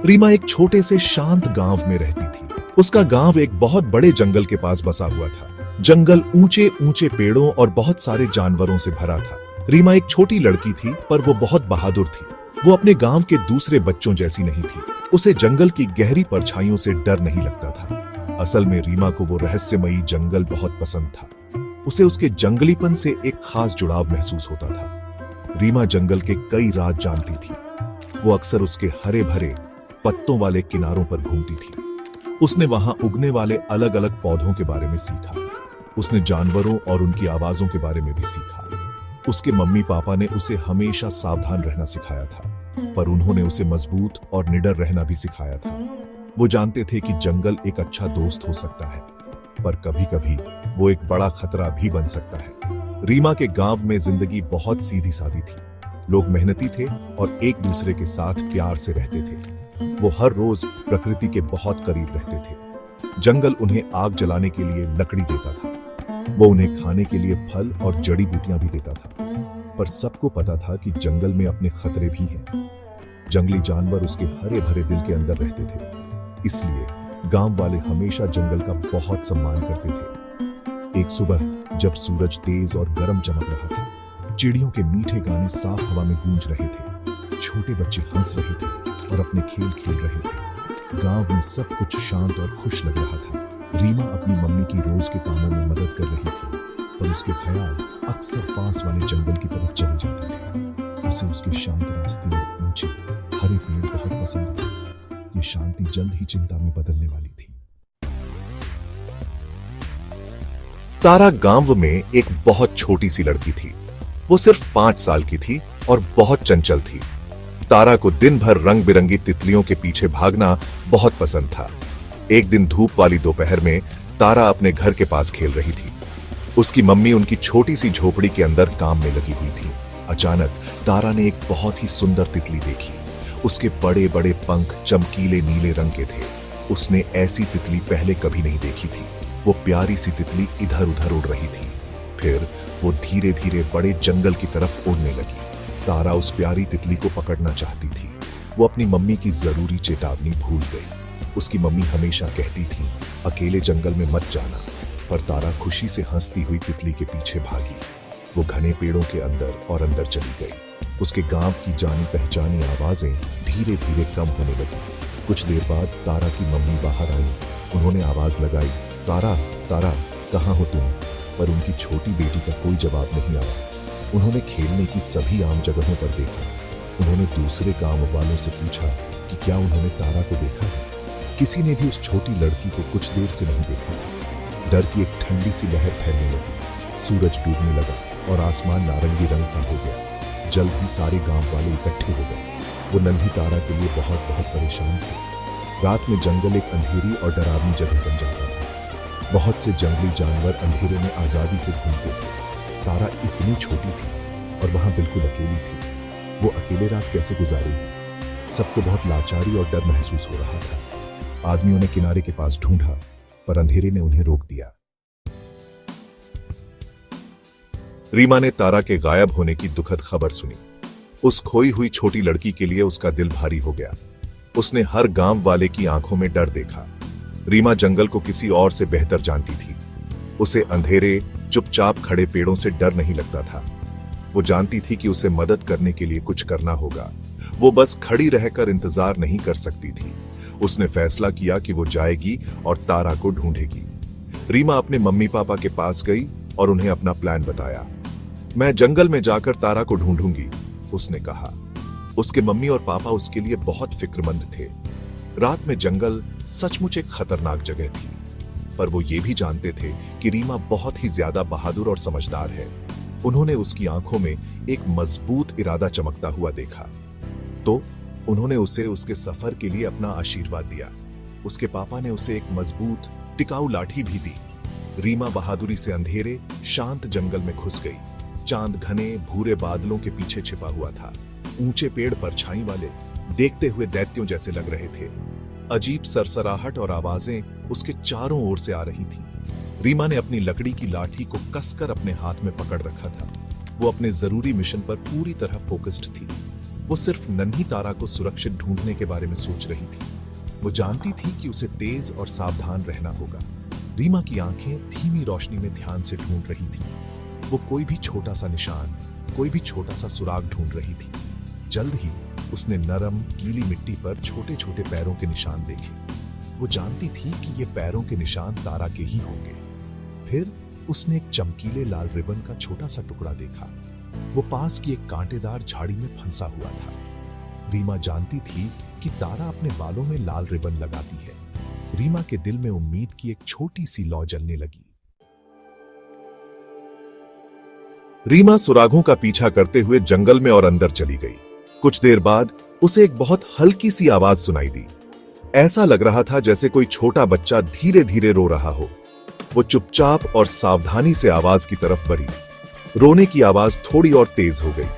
रीमा एक छोटे से शांत गांव में रहती थी। उसका गांव एक बहुत बड़े जंगल के पास बसा हुआ था। जंगल ऊंचे ऊंचे पेड़ों और बहुत सारे जानवरों से भरा था। रीमा एक छोटी लड़की थी, पर वो बहुत बहादुर थी। वो अपने गांव के दूसरे बच्चों जैसी नहीं थी। उसे जंगल की गहरी परछाइयों से डर नहीं लगता था। असल में रीमा को वो रहस्यमयी जंगल बहुत पसंद था। उसे उसके जंगलीपन से एक खास जुड़ाव महसूस होता था। रीमा जंगल के कई राज जानती थी। वो अक्सर उसके हरे भरे पत्तों वाले किनारों पर घूमती थी। उसने वहां उगने वाले अलग अलग पौधों के बारे में सीखा। उसने जानवरों और उनकी आवाजों के बारे में भी सीखा। उसके मम्मी पापा ने उसे हमेशा सावधान रहना सिखाया था, पर उन्होंने उसे मजबूत और निडर रहना भी सिखाया था। वो जानते थे कि जंगल एक अच्छा दोस्त हो सकता है, पर कभी कभी वो एक बड़ा खतरा भी बन सकता है। रीमा के गांव में जिंदगी बहुत सीधी सादी थी। लोग मेहनती थे और एक दूसरे के साथ प्यार से रहते थे। वो हर रोज प्रकृति के बहुत करीब रहते थे। जंगल उन्हें आग जलाने के लिए लकड़ी देता था। वो उन्हें खाने के लिए फल और जड़ी बूटियां भी देता था। पर सबको पता था कि जंगल में अपने खतरे भी हैं। जंगली जानवर उसके हरे भरे दिल के अंदर रहते थे। इसलिए गांव वाले हमेशा जंगल का बहुत सम्मान करते थे। एक सुबह जब सूरज तेज और गर्म चमक रहा था, चिड़ियों के मीठे गाने साफ हवा में गूंज रहे थे। छोटे बच्चे हंस रहे थे और अपने खेल खेल रहे थे। गांव में सब कुछ शांत और खुश लग रहा था। रीमा अपनी मम्मी की रोज के कामों में मदद कर रही थी, पर उसके ख्याल अक्सर पास वाले जंगल की तरफ चले जाते थे। उसे उसके शांत रास्ते और ऊंचे हरे पेड़ बहुत पसंद थे। ये शांति जल्द ही चिंता में बदलने वाली थी। तारा गांव में एक बहुत छोटी सी लड़की थी। वो सिर्फ 5 साल की थी और बहुत चंचल थी। तारा को दिन भर रंग बिरंगी तितलियों के पीछे भागना बहुत पसंद था। एक दिन धूप वाली दोपहर में तारा अपने घर के पास खेल रही थी। उसकी मम्मी उनकी छोटी सी झोपड़ी के अंदर काम में लगी हुई थी। अचानक तारा ने एक बहुत ही सुंदर तितली देखी। उसके बड़े बड़े पंख चमकीले नीले रंग के थे। उसने ऐसी तितली पहले कभी नहीं देखी थी। वो प्यारी सी तितली इधर उधर उड़ रही थी। फिर वो धीरे धीरे बड़े जंगल की तरफ उड़ने लगी। तारा उस प्यारी तितली को पकड़ना चाहती थी। वो अपनी मम्मी की जरूरी चेतावनी भूल गई। उसकी मम्मी हमेशा कहती थी, अकेले जंगल में मत जाना। पर तारा खुशी से हंसती हुई तितली के पीछे भागी। वो घने पेड़ों के अंदर और अंदर चली गई। उसके गांव की जानी पहचानी आवाजें धीरे धीरे कम होने लगी। कुछ देर बाद तारा की मम्मी बाहर आई। उन्होंने आवाज लगाई, तारा तारा कहाँ हो तुम? पर उनकी छोटी बेटी का कोई जवाब नहीं आया। उन्होंने खेलने की सभी आम जगहों पर देखा। उन्होंने दूसरे गांव वालों से पूछा कि क्या उन्होंने तारा को देखा है। किसी ने भी उस छोटी लड़की को कुछ देर से नहीं देखा। डर की एक ठंडी सी लहर फैलने लगी। सूरज डूबने लगा और आसमान नारंगी रंग का हो गया। जल्द ही सारे गांव वाले इकट्ठे हो गए। वो नन्ही तारा के लिए बहुत बहुत परेशान थे। रात में जंगल एक अंधेरी और डरावनी जगह बन जाता था। बहुत से जंगली जानवर अंधेरे में आजादी से घूमते थे। तारा इतनी छोटी थी और वहां बिल्कुल अकेली थी। वो अकेले रात कैसे गुजारेगी? सबको बहुत लाचारी और डर महसूस हो रहा था। आदमियों ने किनारे के पास ढूंढा, पर अंधेरे ने उन्हें रोक दिया। रीमा ने तारा के गायब होने की दुखद खबर सुनी। उस खोई हुई छोटी लड़की के लिए उसका दिल भारी हो गया। उसने हर गांव वाले की आंखों में डर देखा। रीमा जंगल को किसी और से बेहतर जानती थी। उसे अंधेरे चुपचाप खड़े पेड़ों से डर नहीं लगता था। वो जानती थी कि उसे मदद करने के लिए कुछ करना होगा। वो बस खड़ी रहकर इंतजार नहीं कर सकती थी। उसने फैसला किया कि वो जाएगी और तारा को ढूंढेगी। रीमा अपने मम्मी पापा के पास गई और उन्हें अपना प्लान बताया। मैं जंगल में जाकर तारा को ढूंढूंगी, उसने कहा। उसके मम्मी और पापा उसके लिए बहुत फिक्रमंद थे। रात में जंगल सचमुच एक खतरनाक जगह थी, पर वो ये भी जानते थे कि रीमा बहुत ही ज्यादा बहादुर और समझदार है। उन्होंने उसकी आंखों में एक मजबूत इरादा चमकता हुआ देखा, तो उन्होंने उसे उसके सफर के लिए अपना आशीर्वाद दिया। उसके पापा ने उसे एक मजबूत टिकाऊ लाठी भी दी। रीमा बहादुरी से अंधेरे शांत जंगल में घुस गई। चांद घने भूरे बादलों के पीछे छिपा हुआ था। ऊंचे पेड़ परछाई वाले देखते हुए दैत्यों जैसे लग रहे थे। अजीब सरसराहट और आवाजें उसके चारों ओर से आ रही थी। रीमा ने अपनी लकड़ी की लाठी को कसकर अपने हाथ में पकड़ रखा था। वो अपने जरूरी मिशन पर पूरी तरह फोकस्ड थी। वो सिर्फ नन्ही तारा को सुरक्षित ढूंढने के बारे में सोच रही थी। वो जानती थी कि उसे तेज और सावधान रहना होगा। रीमा की आंखें धीमी रोशनी में ध्यान से ढूंढ रही थी। वो कोई भी छोटा सा निशान, कोई भी छोटा सा सुराग ढूंढ रही थी। जल्द ही उसने नरम गीली मिट्टी पर छोटे छोटे पैरों के निशान देखे। वो जानती थी कि ये पैरों के निशान तारा के ही होंगे। फिर उसने एक चमकीले लाल रिबन का छोटा सा टुकड़ा देखा। वो पास की एक कांटेदार झाड़ी में फंसा हुआ था। रीमा जानती थी कि तारा अपने बालों में लाल रिबन लगाती है। रीमा के दिल में उम्मीद की एक छोटी सी लौ जलने लगी। रीमा सुरागों का पीछा करते हुए जंगल में और अंदर चली गई। कुछ देर बाद उसे एक बहुत हल्की सी आवाज सुनाई दी। ऐसा लग रहा था जैसे कोई छोटा बच्चा धीरे धीरे रो रहा हो। वो चुपचाप और सावधानी से आवाज की तरफ बढ़ी। रोने की आवाज थोड़ी और तेज हो गई।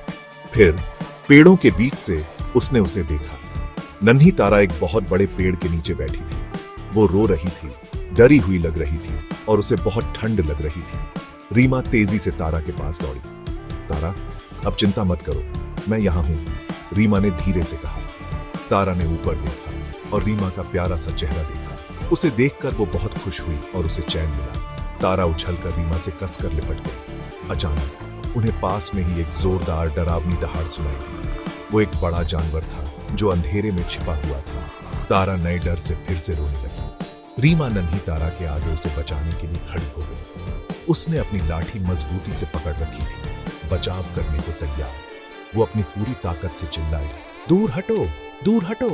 फिर पेड़ों के बीच से उसने उसे देखा। नन्ही तारा एक बहुत बड़े पेड़ के नीचे बैठी थी। वो रो रही थी, डरी हुई लग रही थी और उसे बहुत ठंड लग रही थी। रीमा तेजी से तारा के पास दौड़ी। तारा, अब चिंता मत करो, मैं यहां हूं, रीमा ने धीरे से कहा। तारा ने ऊपर देखा और रीमा का प्यारा सा चेहरा देखा। उसे देखकर वो बहुत खुश हुई और उसे चैन मिला। तारा उछलकर रीमा से कसकर लिपट गई। अचानक उन्हें पास में ही एक जोरदार डरावनी दहाड़ सुनाई दी। वो एक बड़ा जानवर था जो अंधेरे में छिपा हुआ था। तारा नए डर से फिर से रोने लगी। रीमा नन्ही तारा के आगे उसे बचाने के लिए खड़ी हो गई। उसने अपनी लाठी मजबूती से पकड़ रखी थी, बचाव करने को तैयार। वो अपनी पूरी ताकत से चिल्लाई, दूर हटो, दूर हटो।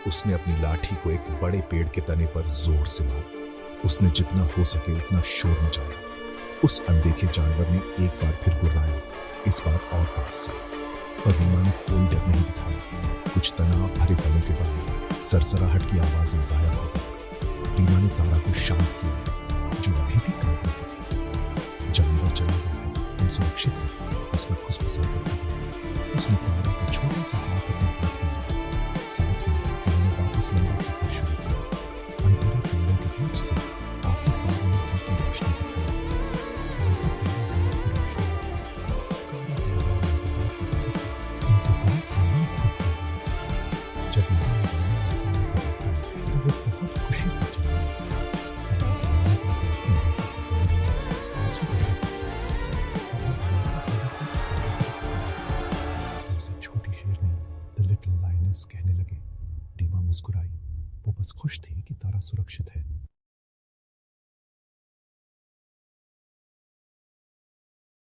उसने अपनी लाठी को एक बड़े पेड़ के तने पर जोर से मारा। उसने जितना हो सके उतना शोर मचाया। उस अनदेखे जानवर ने एक बार फिर गुर्राया, इस बार और पास से। पर रीमा ने कोई डर नहीं दिखाया। कुछ तनाव भरे पलों के बाद सरसराहट की आवाजें गायब हो गई। रीमा ने तारा को शांत किया, जो अभी भी कांपने लगी। जानवर चला गया है, तुम सुरक्षित हो, उसका खुशबसा करता है। उसने तारा को छोटा सा हाथ अपने हाथ में लिया। साथ में उन्होंने वापस लंबा सफर शुरू किया। अंधेरे पेड़ों के बीच से आखिर तारा ने हल्की रोशनी दिखाई। हल्की तारा हल्की रोशनी दिखाई। सारा परिवार इंतजार कर रहा था। उनके दिल उम्मीद से भर गए। जब रीमा ने तारा को देखा तो वो बहुत खुशी से चिल्लाई। तारा रीमा को अपनी बेटी से बोल रही, आंसू बह रहे थे। सारा परिवार जबरदस्त उसे छोटी शेरनी द लिटिल लायनेस कहने लगे। रीमा मुस्कुराई। वो बस खुश थी कि तारा सुरक्षित है।